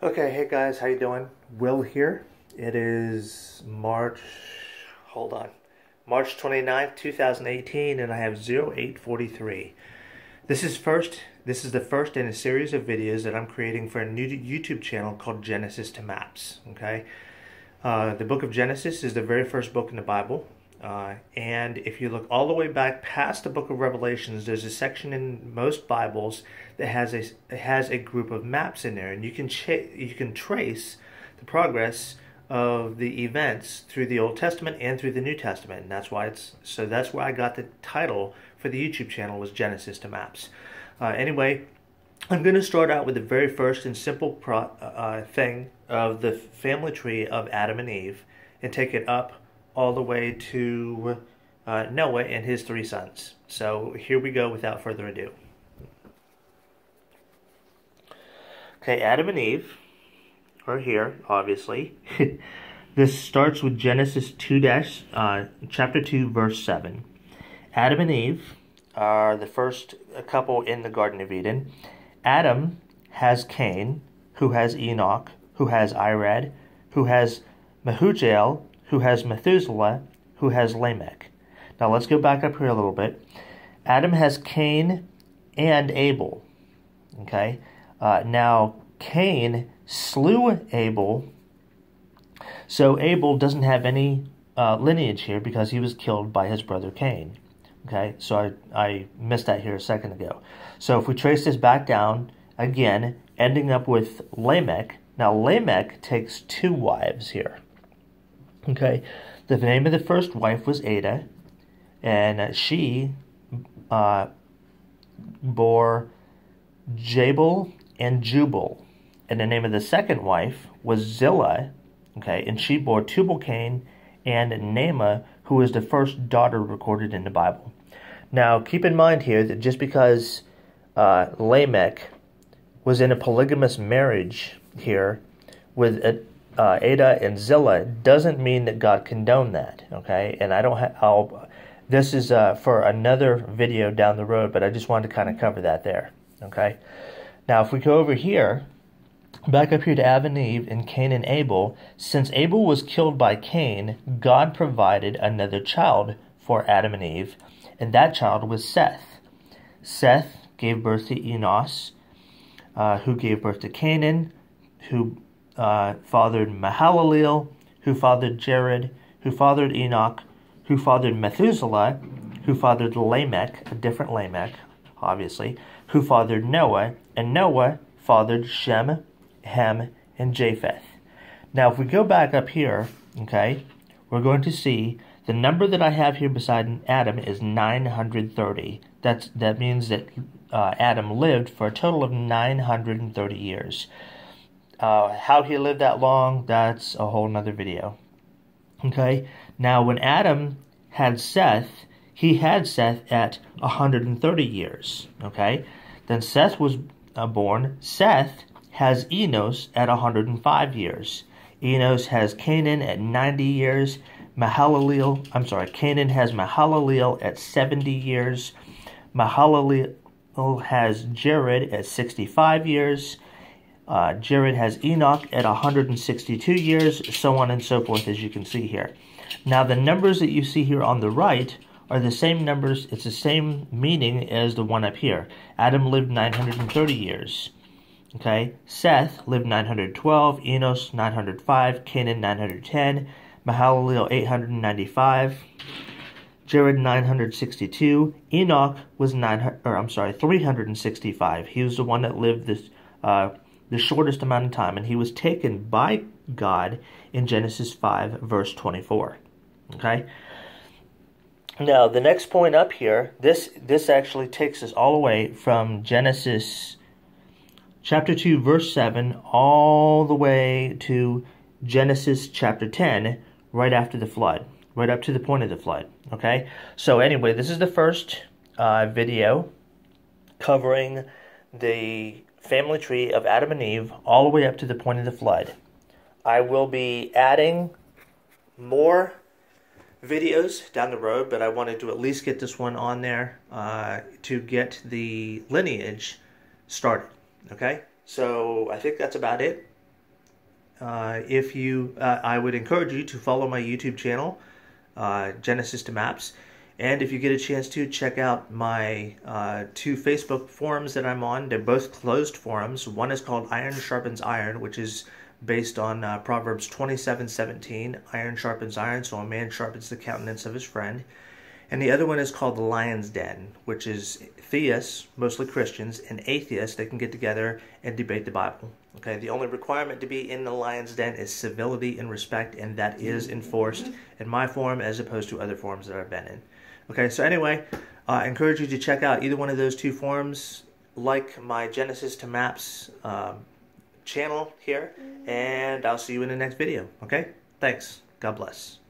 Okay, hey guys, how you doing? Will here. It is March 29th, 2018, and I have 0843. This is the first in a series of videos that I'm creating for a new YouTube channel called Genesis to Maps, okay? The book of Genesis is the very first book in the Bible. And if you look all the way back past the book of Revelations, there's a section in most Bibles that has a group of maps in there, and you can trace the progress of the events through the Old Testament and through the New Testament. And that's why that's where I got the title for the YouTube channel, was Genesis to Maps. Anyway, I'm going to start out with the very first and simple thing of the family tree of Adam and Eve, and take it up all the way to Noah and his 3 sons. So here we go without further ado. Okay, Adam and Eve are here, obviously. This starts with Genesis chapter 2, verse 7. Adam and Eve are the first couple in the Garden of Eden. Adam has Cain, who has Enoch, who has Irad, who has Mehujael, who has Methuselah, who has Lamech. Now let's go back up here a little bit. Adam has Cain and Abel. Okay. Now Cain slew Abel, so Abel doesn't have any lineage here because he was killed by his brother Cain. Okay, so I missed that here a second ago. So if we trace this back down, again, ending up with Lamech. Now Lamech takes 2 wives here. Okay, the name of the first wife was Ada, and she bore Jabal and Jubal. And the name of the second wife was Zillah, okay, and she bore Tubal-Cain and Naamah, who is the first daughter recorded in the Bible. Now, keep in mind here that just because Lamech was in a polygamous marriage here with Ada and Zillah doesn't mean that God condoned that, okay? And I don't have, this is for another video down the road, but I just wanted to kind of cover that there, okay? Now, if we go over here, back up here to Adam and Eve and Cain and Abel, since Abel was killed by Cain, God provided another child for Adam and Eve, and that child was Seth. Seth gave birth to Enos, who gave birth to Canaan, who fathered Mahalalel, who fathered Jared, who fathered Enoch, who fathered Methuselah, who fathered Lamech, a different Lamech, obviously, who fathered Noah, and Noah fathered Shem, Ham, and Japheth. Now, if we go back up here, okay, we're going to see the number that I have here beside Adam is 930. That means that Adam lived for a total of 930 years. How he lived that long, that's a whole nother video. Okay, now when Adam had Seth, he had Seth at 130 years. Okay, then Seth was born. Seth has Enos at 105 years. Enos has Canaan at 90 years. Canaan has Mahalalel at 70 years. Mahalalel has Jared at 65 years. Jared has Enoch at 162 years, so on and so forth, as you can see here. Now, the numbers that you see here on the right are the same numbers. It's the same meaning as the one up here. Adam lived 930 years. Okay, Seth lived 912, Enos 905, Canaan 910, Mahalalel 895, Jared 962, Enoch was 365. He was the one that lived the shortest amount of time, and he was taken by God in Genesis 5, verse 24. Okay? Now, the next point up here, this actually takes us all the way from Genesis chapter 2, verse 7, all the way to Genesis chapter 10, right after the flood, right up to the point of the flood. Okay? So anyway, this is the first video covering the family tree of Adam and Eve all the way up to the point of the flood. I will be adding more videos down the road, but I wanted to at least get this one on there to get the lineage started. Okay, so I think that's about it. I would encourage you to follow my YouTube channel, Genesis to Maps. And if you get a chance to, check out my 2 Facebook forums that I'm on. They're both closed forums. One is called Iron Sharpens Iron, which is based on Proverbs 27:17. Iron sharpens iron, so a man sharpens the countenance of his friend. And the other one is called the Lion's Den, which is theists, mostly Christians, and atheists that can get together and debate the Bible. Okay, the only requirement to be in the Lion's Den is civility and respect, and that is enforced in my forum as opposed to other forums that I've been in. Okay, so anyway, I encourage you to check out either one of those 2 forums, like my Genesis to Maps channel here, and I'll see you in the next video. Okay, thanks. God bless.